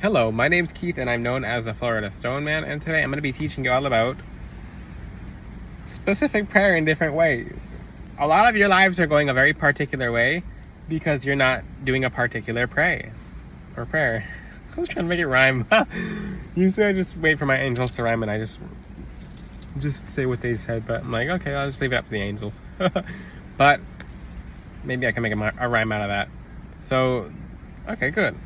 Hello, my name's Keith and I'm known as the Florida Stone Man, and today I'm going to be teaching you all about specific prayer in different ways. A lot of your lives are going a very particular way because you're not doing a particular prayer. I was trying to make it rhyme. Usually I just wait for my angels to rhyme and I just say what they said, but I'm like, okay, I'll just leave it up to the angels. But maybe I can make a rhyme out of that. So, okay, good.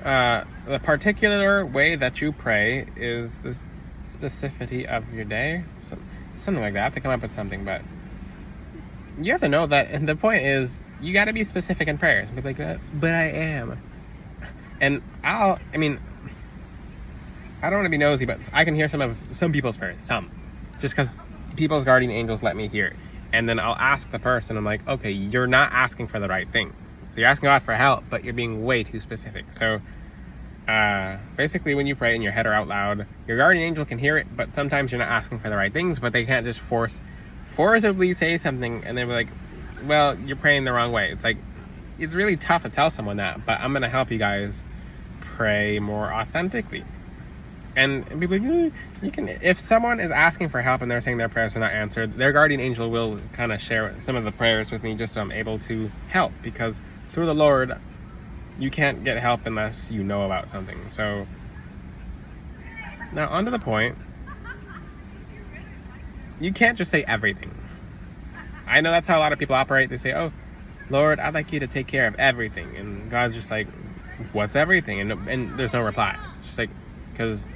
The particular way that you pray is the specificity of your day. Something like that. I have to come up with something, but you have to know that, and the point is, you got to be specific in prayers. And be like, but I am. And I don't want to be nosy, but I can hear some people's prayers. Just because people's guardian angels let me hear it. And then I'll ask the person, I'm like, okay, you're not asking for the right thing. So you're asking God for help, but you're being way too specific. So basically when you pray in your head or out loud, your guardian angel can hear it, but sometimes you're not asking for the right things, but they can't just forcibly say something and they're like, well, you're praying the wrong way. It's like, it's really tough to tell someone that, but I'm going to help you guys pray more authentically. And people are like, you can, if someone is asking for help and they're saying their prayers are not answered, their guardian angel will kind of share some of the prayers with me just so I'm able to help, because through the Lord, you can't get help unless you know about something. So now on to the point. You can't just say everything. I know that's how a lot of people operate. They say, oh, Lord, I'd like you to take care of everything. And God's just like, what's everything? And there's no reply. It's just like, because,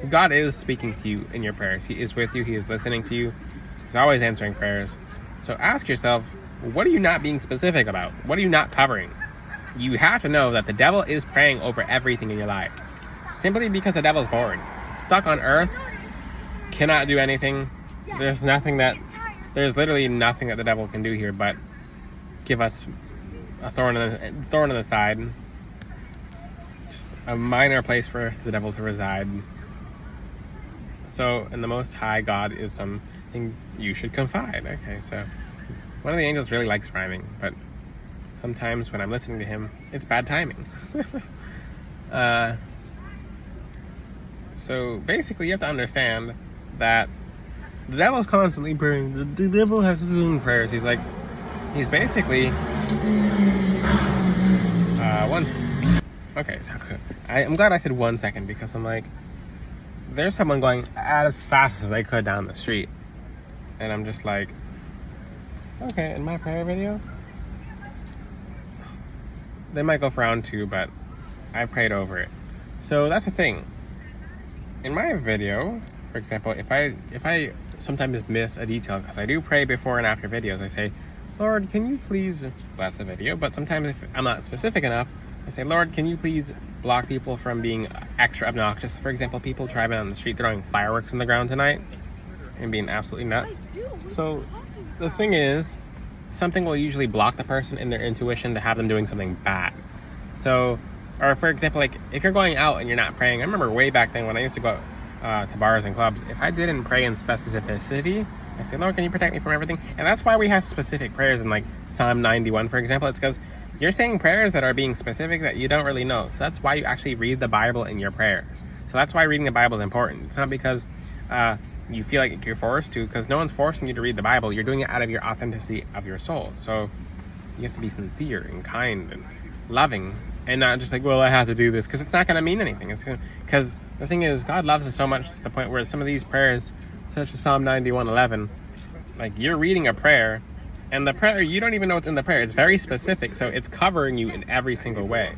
God is speaking to you in your prayers. He is with you. He is listening to you. He's always answering prayers. So ask yourself, what are you not being specific about? What are you not covering? You have to know that the devil is praying over everything in your life. Simply because the devil's bored. Stuck on earth, cannot do anything. There's literally nothing that the devil can do here but give us a thorn in the side. Just a minor place for the devil to reside. So, in the Most High, God is something you should confide. Okay, so one of the angels really likes rhyming, but sometimes when I'm listening to him, it's bad timing. So basically, you have to understand that the devil's constantly praying. The devil has his own prayers. He's basically okay, so I'm glad I said 1 second, because I'm like, there's someone going as fast as they could down the street, and I'm just like, okay, in my prayer video, they might go for round 2, but I prayed over it. So that's the thing. In my video, for example, if I sometimes miss a detail, because I do pray before and after videos, I say, Lord, can you please bless the video? But sometimes if I'm not specific enough, I say, Lord, can you please block people from being extra obnoxious? For example, people driving on the street throwing fireworks on the ground tonight and being absolutely nuts. So the thing is, something will usually block the person in their intuition to have them doing something bad. So, or for example, like if you're going out and you're not praying, I remember way back then when I used to go to bars and clubs, if I didn't pray in specificity, I say, Lord, can you protect me from everything? And that's why we have specific prayers in like Psalm 91, for example. It's because you're saying prayers that are being specific that you don't really know. So that's why you actually read the Bible in your prayers. So that's why reading the Bible is important. It's not because you feel like you're forced to, because no one's forcing you to read the Bible. You're doing it out of your authenticity of your soul. So you have to be sincere and kind and loving, and not just like, well, I have to do this, because it's not going to mean anything. Because the thing is, God loves us so much to the point where some of these prayers, such as Psalm 91:11, like you're reading a prayer, and the prayer, you don't even know what's in the prayer. It's very specific, so it's covering you in every single way.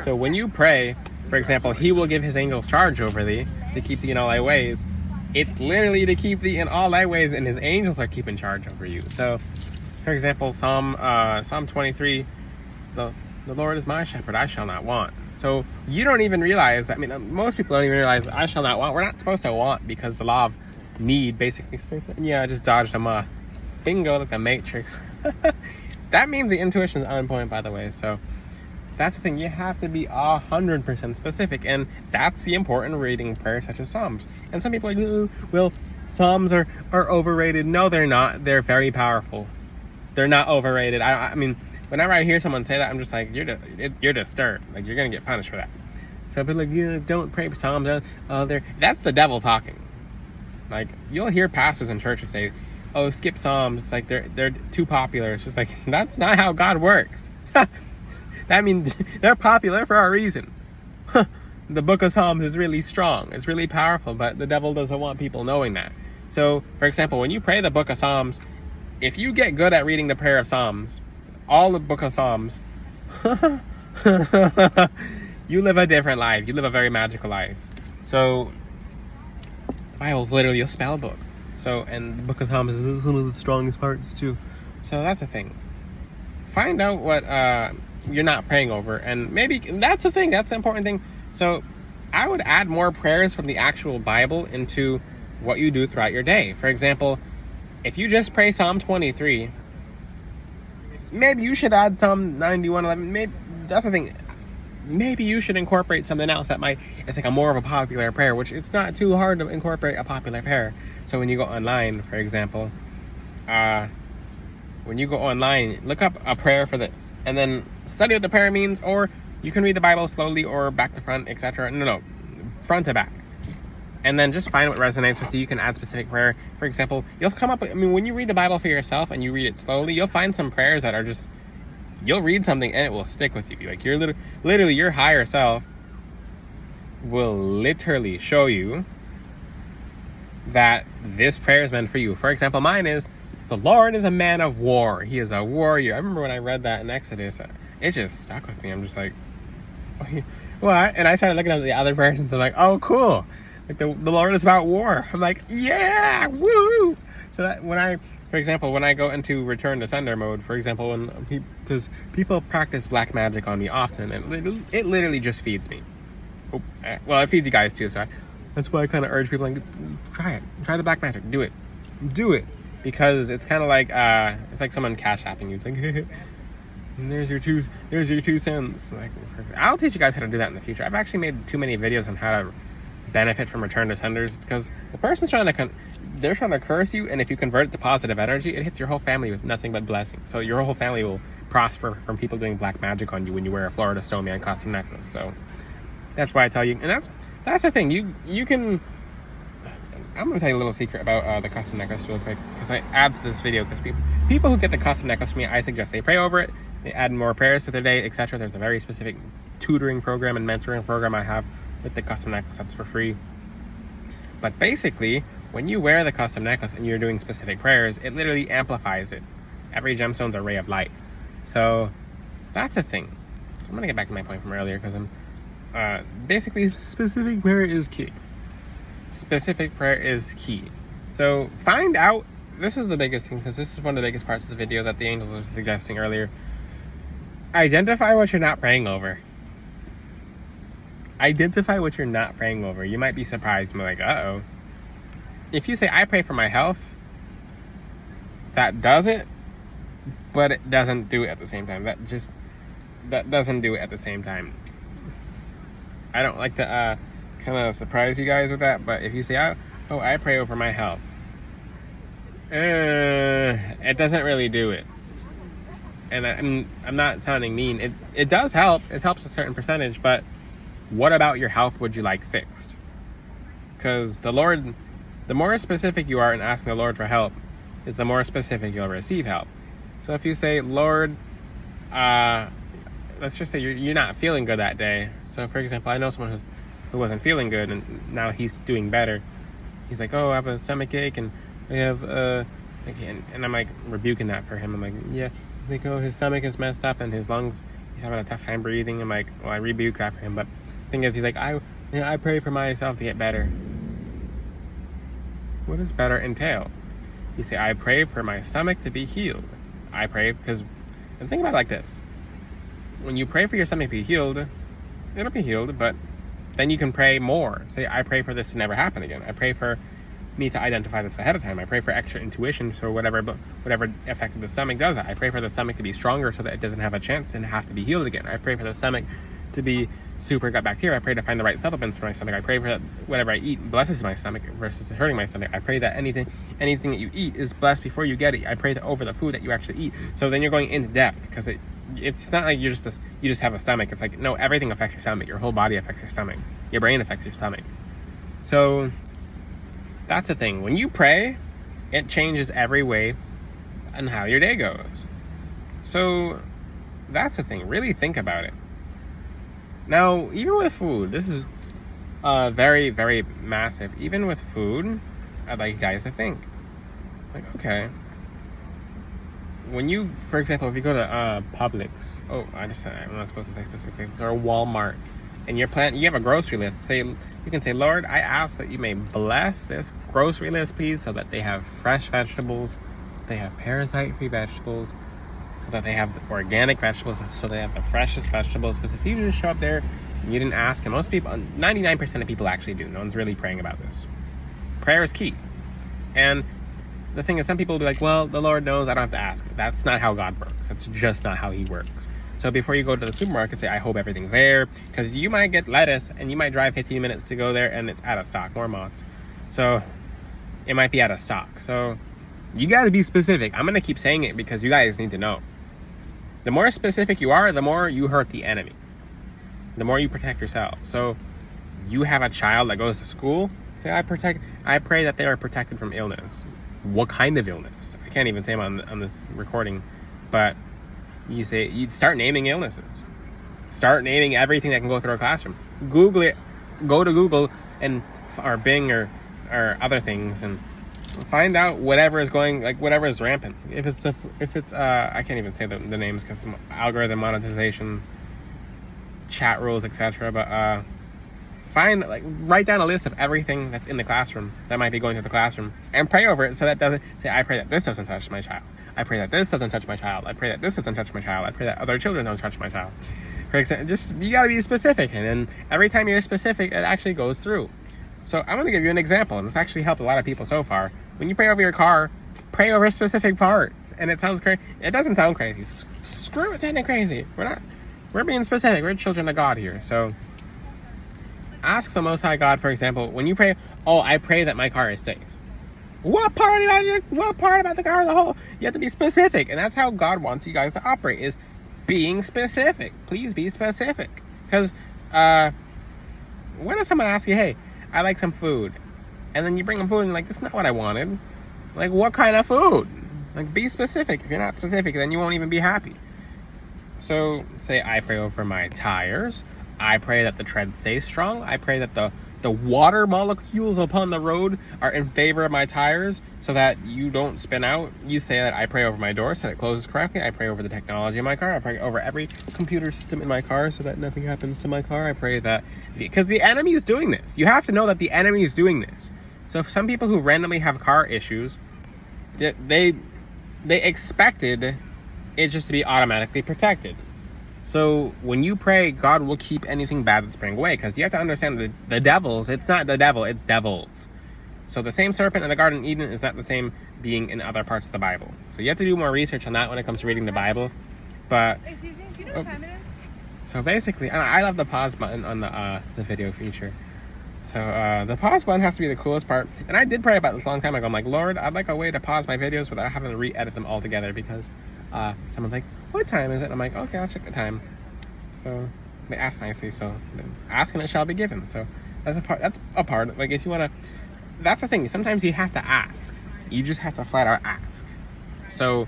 So when you pray, for example, he will give his angels charge over thee to keep thee in all thy ways. It's literally to keep thee in all thy ways, and his angels are keeping charge over you. So, for example, Psalm 23, the Lord is my shepherd, I shall not want. So you don't even realize, most people don't even realize I shall not want. We're not supposed to want, because the law of need basically states it. Yeah, I just dodged a moth. Bingo, like the Matrix. That means the intuition is on point, by the way. So that's the thing. You have to be 100% specific, and that's the important reading prayer, such as Psalms. And some people are like, ooh, well, Psalms are overrated. No, they're not. They're very powerful. They're not overrated. I mean, whenever I hear someone say that, I'm just like, you're disturbed. Like, you're gonna get punished for that. So people are like, yeah, don't pray Psalms. That's the devil talking. Like, you'll hear pastors in churches say, oh, skip Psalms. It's like they're too popular. It's just like, that's not how God works. That means they're popular for a reason. The book of Psalms is really strong. It's really powerful, but the devil doesn't want people knowing that. So, for example, when you pray the book of Psalms, if you get good at reading the prayer of Psalms, all the book of Psalms, you live a different life. You live a very magical life. So, the Bible's literally a spell book. So, and the book of Psalms is some of the strongest parts too. So that's the thing. Find out what you're not praying over, and maybe that's the thing. That's the important thing. So, I would add more prayers from the actual Bible into what you do throughout your day. For example, if you just pray Psalm 23, maybe you should add Psalm 91:11. Maybe that's the thing. Maybe you should incorporate something else that it's like a more of a popular prayer, which it's not too hard to incorporate a popular prayer. So when you go online, for example, when you go online, look up a prayer for this, and then study what the prayer means, or you can read the Bible slowly or back to front, etc. No, front to back. And then just find what resonates with you. You can add specific prayer. For example, you'll come up with, when you read the Bible for yourself and you read it slowly, you'll find some prayers that are just, you'll read something and it will stick with you. Like, literally your higher self will literally show you that this prayer is meant for you. For example, mine is, the Lord is a man of war. He is a warrior. I remember when I read that in Exodus, it just stuck with me. I'm just like, what? And I started looking at the other versions. I'm like, oh, cool. Like, the Lord is about war. I'm like, yeah, woo! So that for example, when I go into return to sender mode, for example, because people practice black magic on me often, and it literally just feeds me. Well, it feeds you guys too, so that's why I kind of urge people, like, try it. Try the black magic. Do it. Because it's kind of like, it's like someone cash apping you. It's like, and there's your 2 cents. Like, I'll teach you guys how to do that in the future. I've actually made too many videos on how to benefit from return to senders. It's because the person's trying to curse you, and if you convert it to positive energy, it hits your whole family with nothing but blessings. So your whole family will prosper from people doing black magic on you when you wear a Florida Snowman costume necklace. So that's why I tell you, and that's the thing. You can. I'm gonna tell you a little secret about the custom necklace real quick, because I add to this video, because people who get the custom necklace from me, I suggest they pray over it, they add more prayers to their day, etc. There's a very specific tutoring program and mentoring program I have with the custom necklace that's for free. But basically, when you wear the custom necklace and you're doing specific prayers, it literally amplifies it. Every gemstone's a ray of light. So that's a thing. I'm gonna get back to my point from earlier, because I'm basically, specific prayer is key. Specific prayer is key. So find out, this is the biggest thing, because this is one of the biggest parts of the video that the angels were suggesting earlier. Identify what you're not praying over. Identify what you're not praying over. You might be surprised and be like, uh-oh. If you say, I pray for my health, that does it, but it doesn't do it at the same time. That doesn't do it at the same time. I don't like to kind of surprise you guys with that, but if you say, oh, I pray over my health, it doesn't really do it. And I'm not sounding mean. It does help. It helps a certain percentage, but what about your health would you like fixed? Because the more specific you are in asking the Lord for help, is the more specific you'll receive help. So if you say, Lord, let's just say you're not feeling good that day. So for example, I know someone who wasn't feeling good, and now he's doing better. He's like, oh, I have a stomach ache, and I have and I'm like rebuking that for him. I'm like, yeah. Like, oh, his stomach is messed up and his lungs, he's having a tough time breathing. I'm like, well, I rebuke that for him. But the thing is, he's like, I pray for myself to get better. What does better entail? You say, I pray for my stomach to be healed. I pray because, and think about it like this. When you pray for your stomach to be healed, it'll be healed, but then you can pray more. Say, I pray for this to never happen again. I pray for me to identify this ahead of time. I pray for extra intuition, so whatever affected the stomach does it. I pray for the stomach to be stronger so that it doesn't have a chance and have to be healed again. I pray for the stomach to be super gut bacteria. I pray to find the right supplements for my stomach. I pray for that whatever I eat blesses my stomach versus hurting my stomach. I pray that anything that you eat is blessed before you get it. I pray that over the food that you actually eat. So then you're going into depth, because it's not like you just have a stomach. It's like, no, everything affects your stomach. Your whole body affects your stomach. Your brain affects your stomach. So that's the thing. When you pray, it changes every way and how your day goes. So that's the thing. Really think about it. Now, even with food, this is very, very massive. Even with food, I'd like you guys to think. Like, okay, when you, for example, if you go to Publix, I'm not supposed to say specific places, or Walmart, and you have a grocery list. You can say, Lord, I ask that you may bless this grocery list, please, so that they have fresh vegetables, they have parasite-free vegetables, so that they have organic vegetables, so they have the freshest vegetables. Because if you just show up there and you didn't ask, and most people, 99% of people actually do. No one's really praying about this. Prayer is key. And the thing is, some people will be like, well, the Lord knows, I don't have to ask. That's not how God works. That's just not how he works. So before you go to the supermarket, say, I hope everything's there. Because you might get lettuce, and you might drive 15 minutes to go there, and it's out of stock. More moths. So it might be out of stock. So you got to be specific. I'm going to keep saying it because you guys need to know. The more specific you are, the more you hurt the enemy. The more you protect yourself. So you have a child that goes to school. Say, I pray that they are protected from illness. What kind of illness? I can't even say them on this recording, but you start naming illnesses. Start naming everything that can go through a classroom. Google it. Go to Google or Bing or other things and find out whatever is rampant. If it's I can't even say the names because algorithm, monetization, chat rules, etc. But write down a list of everything that's in the classroom that might be going through the classroom and pray over it so that doesn't say, I pray that this doesn't touch my child. I pray that this doesn't touch my child. I pray that this doesn't touch my child. I pray that other children don't touch my child. For example, you got to be specific, and then every time you're specific, it actually goes through. So I'm going to give you an example, and this actually helped a lot of people so far. When you pray over your car, pray over specific parts, and it sounds crazy. It doesn't sound crazy. Screw it sounding crazy. We're being specific. We're children of God here. So ask the Most High God, for example, when you pray, I pray that my car is safe. What part about the car as a whole? You have to be specific, and that's how God wants you guys to operate, is being specific. Please be specific. Because when does someone ask you, hey, I like some food, and then you bring them food and you're like, this is not what I wanted. Like, what kind of food? Like, be specific. If you're not specific, then you won't even be happy. So say, I pray over my tires. I pray that the tread stays strong. I pray that the water molecules upon the road are in favor of my tires so that you don't spin out. You say that I pray over my door so that it closes correctly. I pray over the technology in my car. I pray over every computer system in my car so that nothing happens to my car. I pray that, because the enemy is doing this. You have to know that the enemy is doing this. So if some people who randomly have car issues, they expected it just to be automatically protected. So when you pray, God will keep anything bad that's spraying away, because you have to understand the devils, it's not the devil, it's devils. So the same serpent in the Garden of Eden is not the same being in other parts of the Bible. So you have to do more research on that when it comes to reading the Bible. But excuse me, do you know what time it is? So basically, I love the pause button on the video feature. So the pause button has to be the coolest part. And I did pray about this a long time ago. I'm like, Lord, I'd like a way to pause my videos without having to re-edit them all together, because someone's like, what time is it? And I'm like, okay, I'll check the time. So they asked nicely, so ask and it shall be given. So that's a part. Like, if you want to, that's the thing. Sometimes you have to ask. You just have to flat out ask. So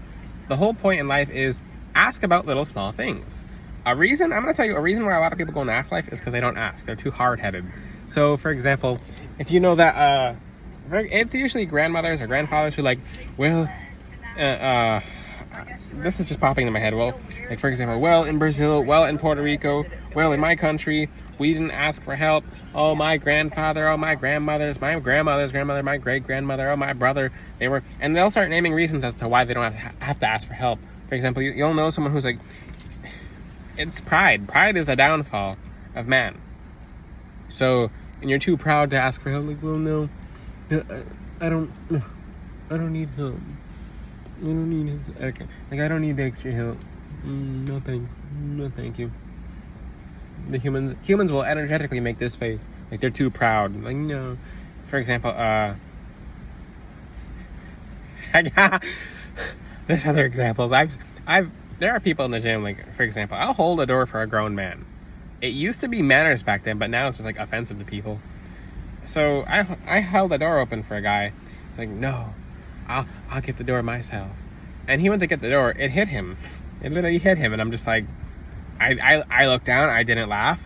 the whole point in life is ask about little small things. I'm going to tell you a reason why a lot of people go in the afterlife is because they don't ask. They're too hard-headed. So, for example, if you know that, it's usually grandmothers or grandfathers who like, well, this is just popping in my head. Well, like, for example, well, in Brazil, well, in Puerto Rico, well, in my country, we didn't ask for help. Oh, my grandfather, oh, my grandmother's grandmother, my great-grandmother, oh, my brother, and they'll start naming reasons as to why they don't have to ask for help. For example, you'll know someone who's like, it's pride. Pride is the downfall of man. So, and you're too proud to ask for help. Like, well, no, I don't need help. I don't need it. Okay. Like, I don't need the extra help. No thank you. The humans will energetically make this face. Like, they're too proud. Like, no. For example, there's other examples. there are people in the gym, like, for example, I'll hold a door for a grown man. It used to be manners back then, but now it's just like offensive to people. So I held the door open for a guy. It's like, no, I'll get the door myself. And he went to get the door. It hit him. It literally hit him. And I'm just like, I looked down. I didn't laugh,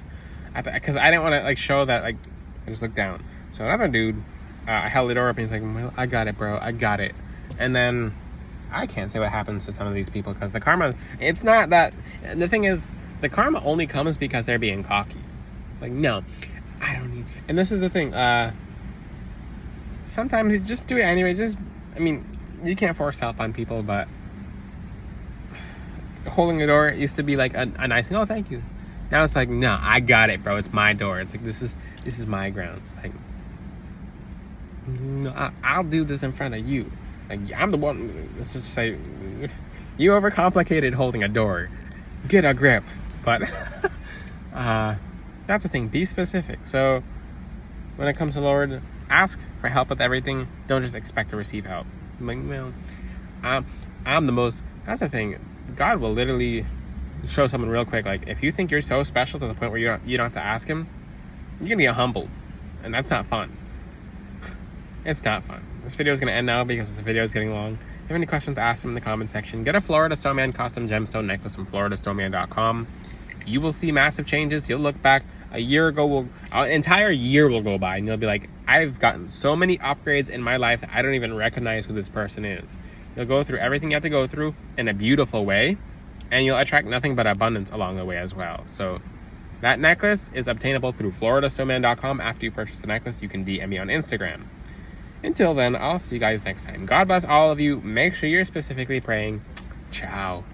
because I didn't want to like show that, like, I just looked down. So another dude, I held the door open. He's like, well, I got it, bro. I got it. And then I can't say what happens to some of these people, because the karma, it's not that. And the thing is, the karma only comes because they're being cocky. Like, no, I don't need. And this is the thing. Sometimes you just do it anyway. I mean, you can't force help on people, but holding the door used to be like a nice thing. Oh, thank you. Now it's like, no, I got it, bro. It's my door. It's like, this is my ground. It's like, no, I'll do this in front of you. Like, I'm the one. Let's just say, you overcomplicated holding a door. Get a grip. But that's the thing. Be specific. So when it comes to Lord, ask for help with everything. Don't just expect to receive help. Like, well, I'm the most. That's the thing. God will literally show someone real quick. Like, if you think you're so special to the point where you don't have to ask him, you're gonna get humbled, and that's not fun. It's not fun. This video is gonna end now because this video is getting long. If you have any questions, ask them in the comment section. Get a Florida Stoneman custom gemstone necklace from floridastoneman.com. You will see massive changes. You'll look back a year ago, an entire year will go by, and you'll be like, I've gotten so many upgrades in my life, I don't even recognize who this person is. You'll go through everything you have to go through in a beautiful way, and you'll attract nothing but abundance along the way as well. So that necklace is obtainable through floridastoneman.com. After you purchase the necklace, you can DM me on Instagram. Until then, I'll see you guys next time. God bless all of you. Make sure you're specifically praying. Ciao.